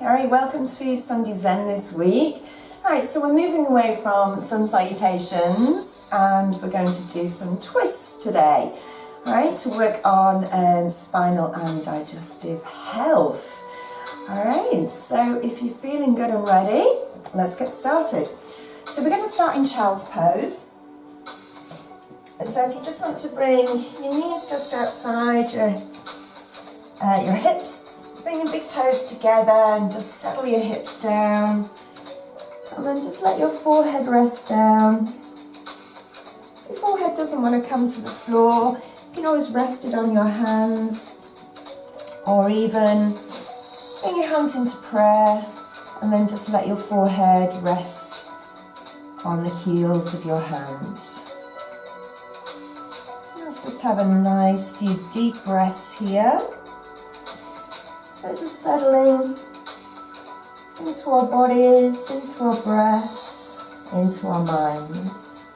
Alright, welcome to Sunday Zen this week. Alright, so we're moving away from sun salutations and we're going to do some twists today. Alright, to work on spinal and digestive health. Alright, so if you're feeling good and ready, let's get started. So we're going to start in child's pose. So if you just want to bring your knees just outside your hips, bring your big toes together and just settle your hips down. And then just let your forehead rest down. If your forehead doesn't want to come to the floor, you can always rest it on your hands. Or even bring your hands into prayer and then just let your forehead rest on the heels of your hands. Let's just have a nice few deep breaths here. So just settling into our bodies, into our breath, into our minds.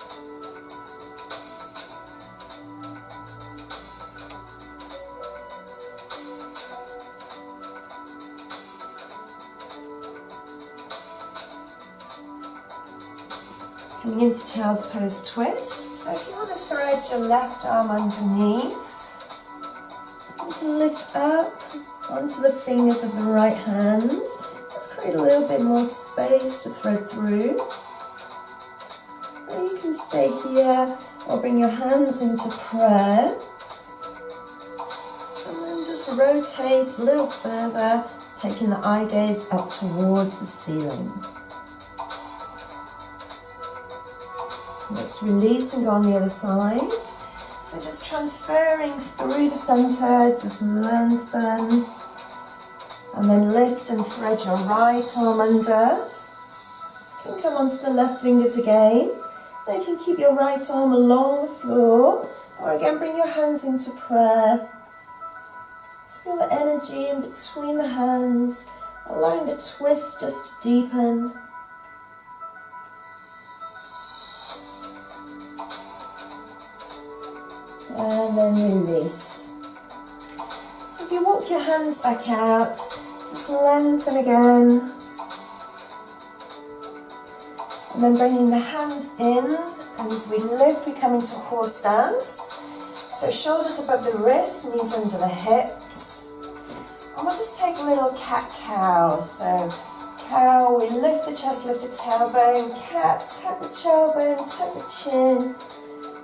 Coming into child's pose twist. So if you want to thread your left arm underneath, you can lift up onto the fingers of the right hand. Just create a little bit more space to thread through. Or you can stay here or bring your hands into prayer. And then just rotate a little further, taking the eye gaze up towards the ceiling. Let's release and go on the other side. So just transferring through the center, just lengthen. And then lift and thread your right arm under. You can come onto the left fingers again. Then you can keep your right arm along the floor. Or again, bring your hands into prayer. Just feel the energy in between the hands, allowing the twist just to deepen. And then release. So if you walk your hands back out, just lengthen again. And then bringing the hands in, and as we lift, we come into horse stance. So shoulders above the wrists, knees under the hips. And we'll just take a little cat-cow. So cow, we lift the chest, lift the tailbone. Cat, tuck the tailbone, tuck the chin.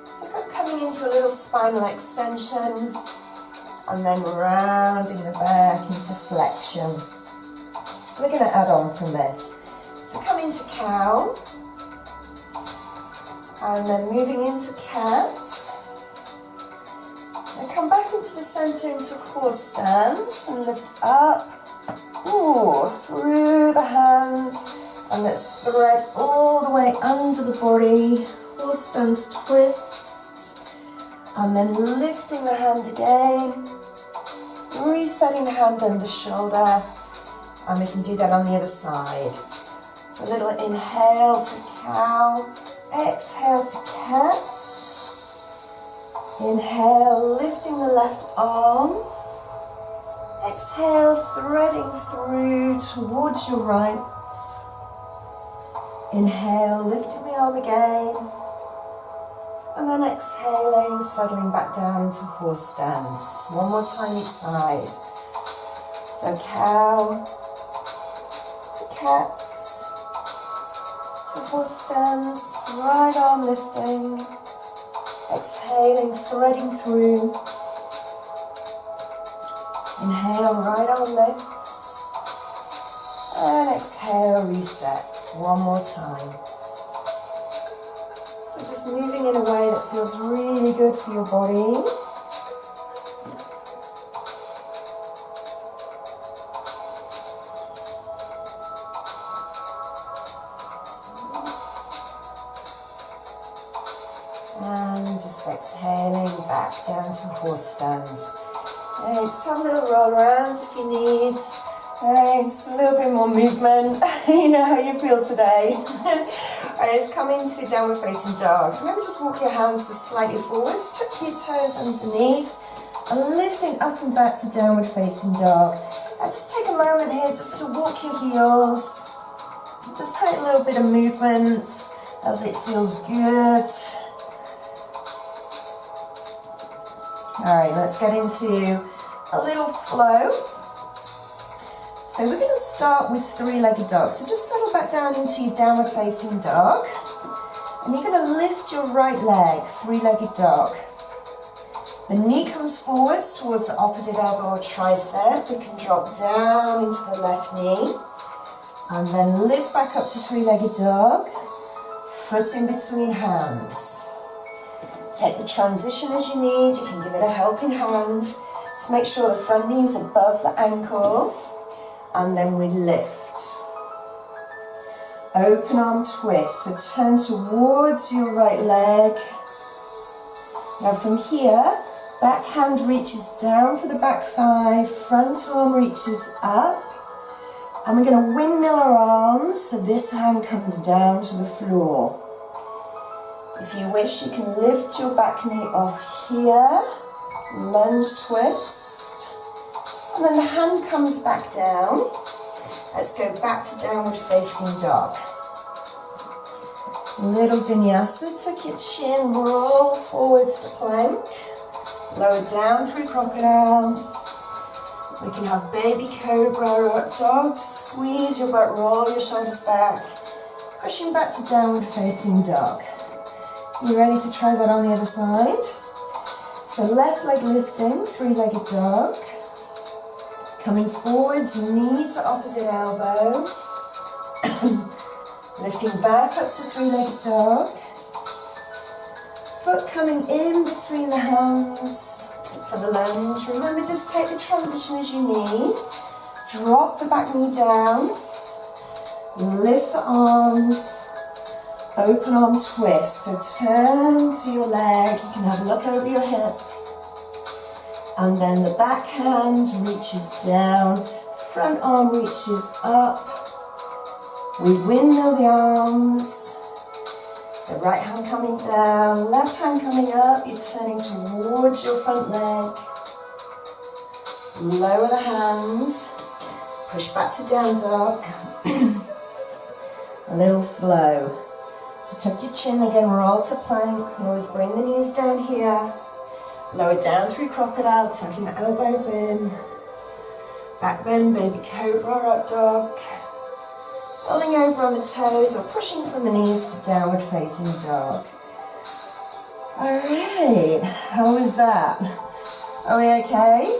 So I'm coming into a little spinal extension and then rounding the back into flexion. We're going to add on from this. So come into cow and then moving into cat. And come back into the center into horse stance and lift up through the hands, and let's thread all the way under the body. Horse stance twist, and then lifting the hand again, resetting the hand under shoulder, and we can do that on the other side. So a little inhale to cow, exhale to cat, inhale lifting the left arm, exhale threading through towards your right, inhale lifting the arm again, and then exhaling, settling back down into horse stance. One more time each side. So cow to cat to horse stance, right arm lifting, exhaling, threading through. Inhale, right arm lifts, and exhale, resets. One more time. So just moving in a way that feels really good for your body. And just exhaling back down to horse stance. Okay, just have a little roll around if you need. Alright, just a little bit more movement. You know how you feel today. Alright, let's come into downward facing dog. So maybe just walk your hands just slightly forwards, tuck your toes underneath, and lifting up and back to downward facing dog. And just take a moment here just to walk your heels. Just create a little bit of movement as it feels good. All right, let's get into a little flow. So we're going to start with three-legged dog. So just settle back down into your downward facing dog. And you're going to lift your right leg, three-legged dog. The knee comes forwards towards the opposite elbow or tricep. We can drop down into the left knee. And then lift back up to three-legged dog. Foot in between hands. Take the transition as you need. You can give it a helping hand. Just make sure the front knee is above the ankle. And then we lift. Open arm twist. So turn towards your right leg. Now from here, back hand reaches down for the back thigh. Front arm reaches up. And we're going to windmill our arms. So this hand comes down to the floor. If you wish, you can lift your back knee off here. Lunge twist. And then the hand comes back down. Let's go back to downward facing dog. Little vinyasa, tuck your chin, roll forwards to plank. Lower down through crocodile. We can have baby cobra or up dog. Squeeze your butt, roll your shoulders back. Pushing back to downward facing dog. You ready to try that on the other side? So left leg lifting, three-legged dog. Coming forwards, knee to opposite elbow. Lifting back up to three-legged dog. Foot coming in between the hands for the lunge. Remember, just take the transition as you need. Drop the back knee down. Lift the arms. Open arm twist. So turn to your leg. You can have a look over your hip. And then the back hand reaches down, front arm reaches up. We windmill the arms. So right hand coming down, left hand coming up. You're turning towards your front leg. Lower the hands. Push back to down dog. A little flow. So tuck your chin again, roll to plank. You can always bring the knees down here. Lower down through crocodile, tucking the elbows in. Back bend, baby cobra, up dog. Rolling over on the toes or pushing from the knees to downward facing dog. Alright, how was that? Are we okay?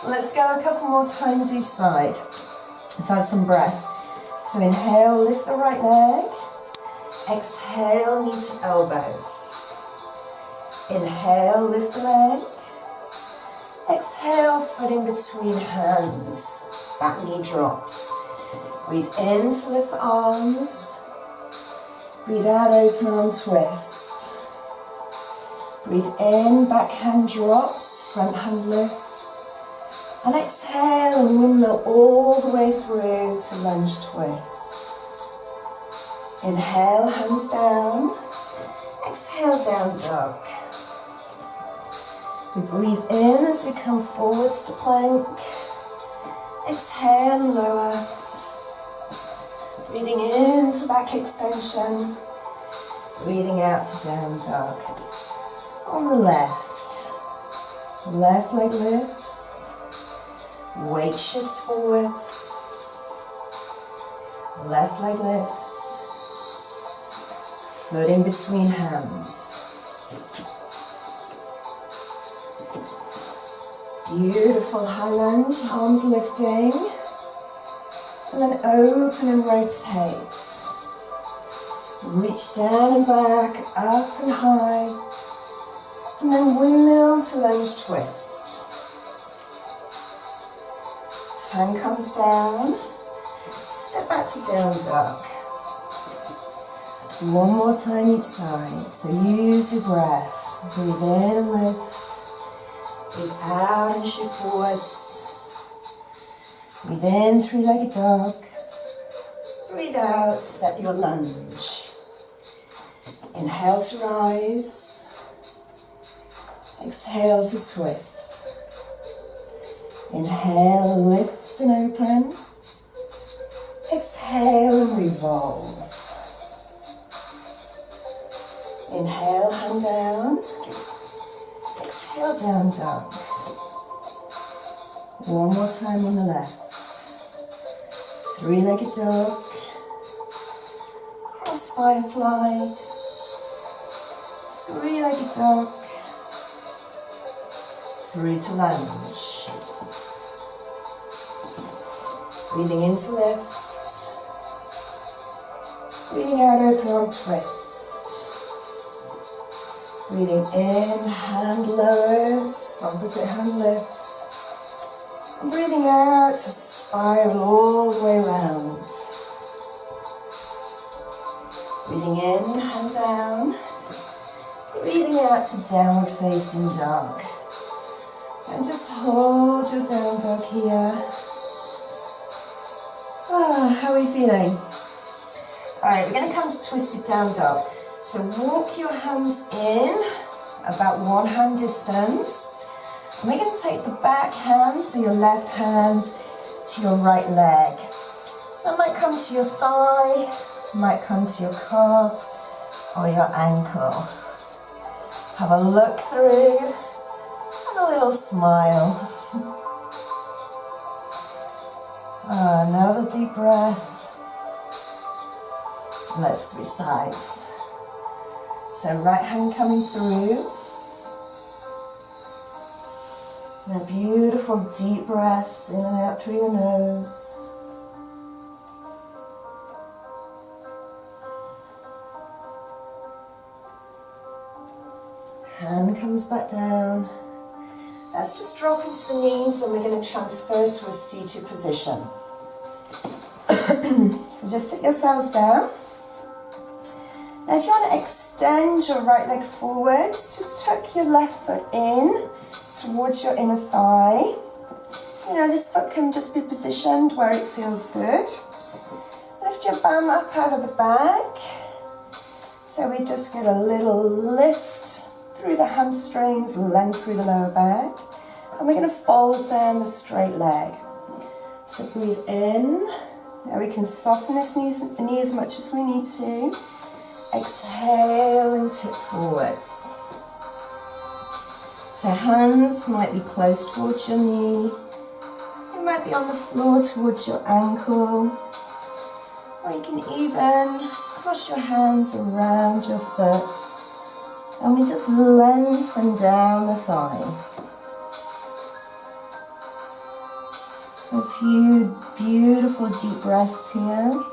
Let's go a couple more times each side. Let's add some breath. So inhale, lift the right leg. Exhale, knee to elbow. Inhale, lift the leg. Exhale, foot in between hands. Back knee drops. Breathe in to lift the arms. Breathe out, open arm twist. Breathe in, back hand drops, front hand lifts. And exhale and windmill all the way through to lunge twist. Inhale, hands down. Exhale, down dog. We breathe in as we come forwards to plank. Exhale, lower. Breathing into back extension. Breathing out to down dog. On the left. Left leg lifts. Weight shifts forwards. Left leg lifts. Foot in between hands. Beautiful high lunge, arms lifting. And then open and rotate. Reach down and back, up and high. And then windmill to lunge twist. Hand comes down. Step back to down dog. One more time each side. So use your breath. Breathe in and lift. Breathe out and shift forwards. Breathe in, three-legged dog. Breathe out, set your lunge. Inhale to rise. Exhale to twist. Inhale, lift and open. Exhale and revolve. Inhale, hand down. Exhale, down dog. One more time on the left. Three-legged dog. Cross firefly. Three-legged dog. Through to lunge. Breathing in to lift. Breathing out, open arm twist. Breathing in, hand lowers, opposite hand lifts. And breathing out to spiral all the way around. Breathing in, hand down. Breathing out to downward facing dog. And just hold your down dog here. How are we feeling? Alright, we're going to come to twisted down dog. So walk your hands in about one hand distance. And we're going to take the back hand, so your left hand, to your right leg. So that might come to your thigh, might come to your calf or your ankle. Have a look through and a little smile. Another deep breath. And let's switch sides. So right hand coming through. And beautiful deep breaths in and out through your nose. Hand comes back down. Let's just drop into the knees and we're going to transfer to a seated position. So just sit yourselves down. Now if you want to extend your right leg forwards, just tuck your left foot in towards your inner thigh. You know, this foot can just be positioned where it feels good. Lift your bum up out of the back. So we just get a little lift through the hamstrings, length through the lower back. And we're going to fold down the straight leg. So breathe in. Now we can soften this knee as much as we need to. Exhale and tip forwards. So hands might be close towards your knee. They might be on the floor towards your ankle. Or you can even cross your hands around your foot. And we just lengthen down the thigh. So a few beautiful deep breaths here.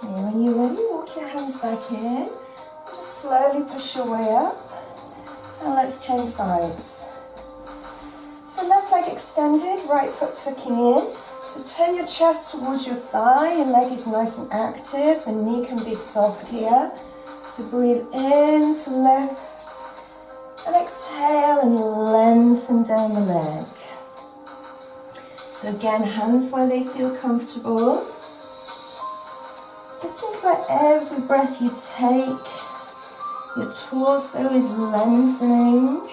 When you're ready, walk your hands back in. Just slowly push your way up. And let's change sides. So left leg extended, right foot tucking in. So turn your chest towards your thigh. Your leg is nice and active. The knee can be soft here. So breathe in to lift. And exhale and lengthen down the leg. So again, hands where they feel comfortable. Just think about every breath you take, your torso is lengthening,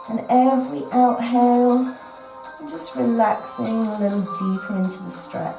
and every outhale, you're just relaxing a little deeper into the stretch.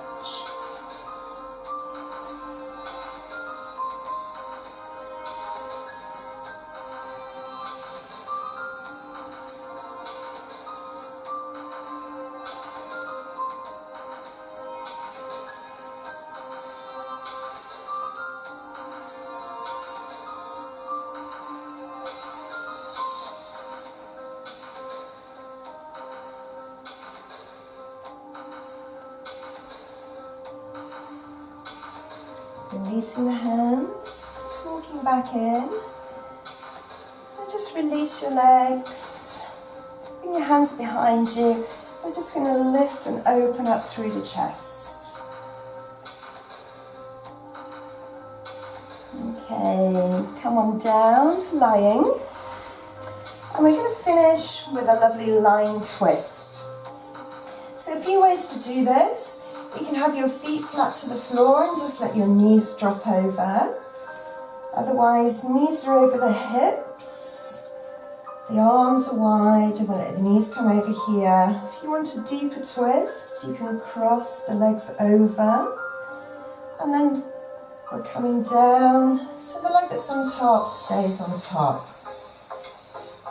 Releasing the hands, just walking back in. And just release your legs. Bring your hands behind you. We're just going to lift and open up through the chest. Okay. Okay, come on down to lying. And we're going to finish with a lovely lying twist. So a few ways to do this. You can have your feet flat to the floor and just let your knees drop over. Otherwise, knees are over the hips. The arms are wide and we'll let the knees come over here. If you want a deeper twist, you can cross the legs over. And then we're coming down, so the leg that's on top stays on top.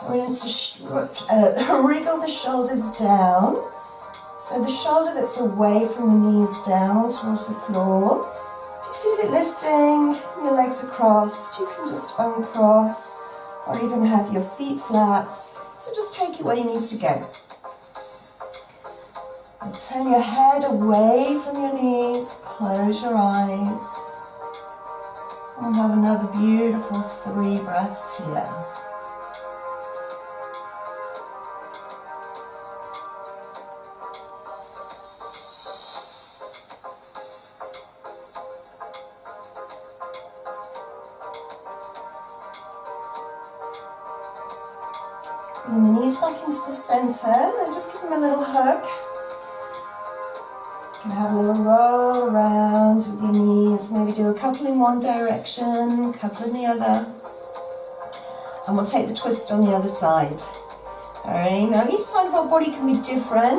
We're going to wriggle the shoulders down. So the shoulder that's away from the knees down towards the floor. If you feel it lifting, your legs are crossed, you can just uncross or even have your feet flat. So just take it where you need to go. And turn your head away from your knees, close your eyes. And have another beautiful 3 breaths here. Bring the knees back into the centre and just give them a little hug. You can have a little roll around with your knees, maybe do a couple in one direction, a couple in the other. And we'll take the twist on the other side. Alright, now each side of our body can be different,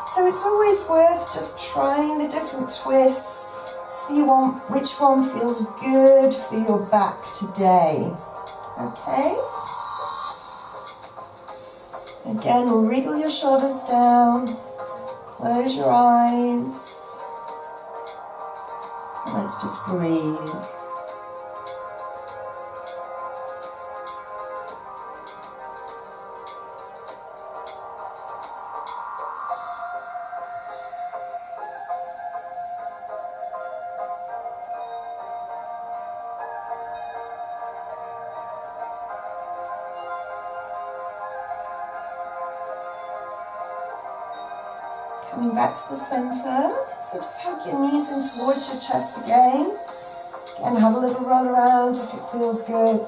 so it's always worth just trying the different twists, see which one feels good for your back today. Okay? Again, wriggle your shoulders down, close your eyes, and let's just breathe. Coming back to the centre, so just hug your knees in towards your chest again. And have a little roll around if it feels good.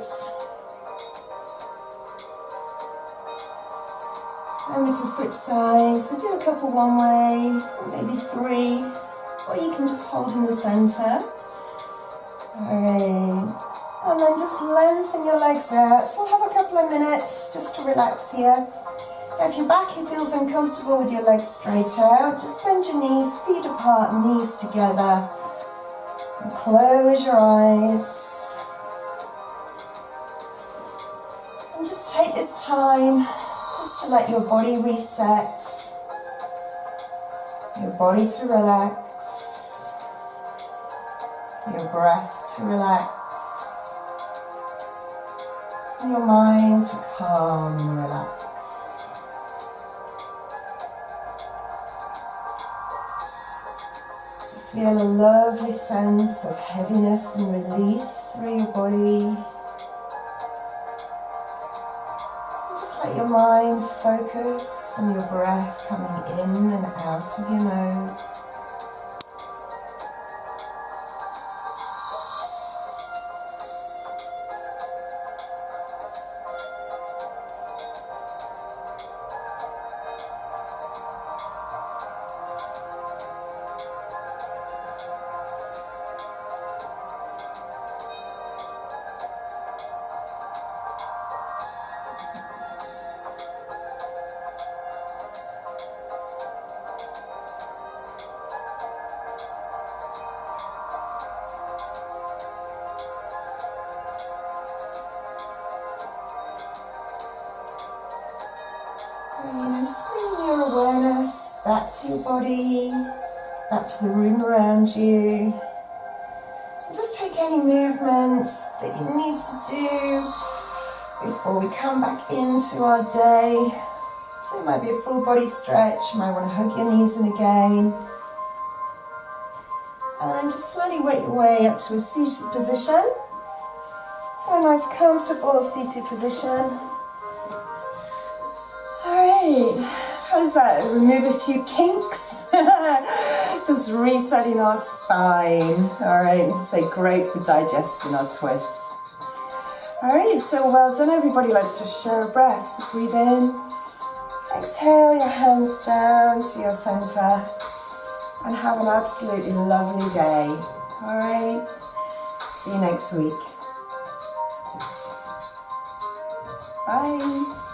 Remember to switch sides, so do a couple one way, maybe 3, or you can just hold in the centre. Alright, and then just lengthen your legs out, so have a couple of minutes just to relax here. If your back feels uncomfortable with your legs straight out, just bend your knees, feet apart, knees together. And close your eyes. And just take this time just to let your body reset, your body to relax, your breath to relax, and your mind to calm and relax. Feel a lovely sense of heaviness and release through your body. And just let your mind focus on your breath coming in and out of your nose. And just bringing your awareness back to your body, back to the room around you. And just take any movements that you need to do before we come back into our day. So it might be a full body stretch, you might want to hug your knees in again. And then just slowly work your way up to a seated position. So a nice comfortable seated position. Alright, how does that? Remove a few kinks. Just resetting our spine. Alright, this is great for digestion our twists. Alright, so well done everybody. Let's just share a breath. So breathe in, exhale your hands down to your centre, and have an absolutely lovely day. Alright, see you next week. Bye.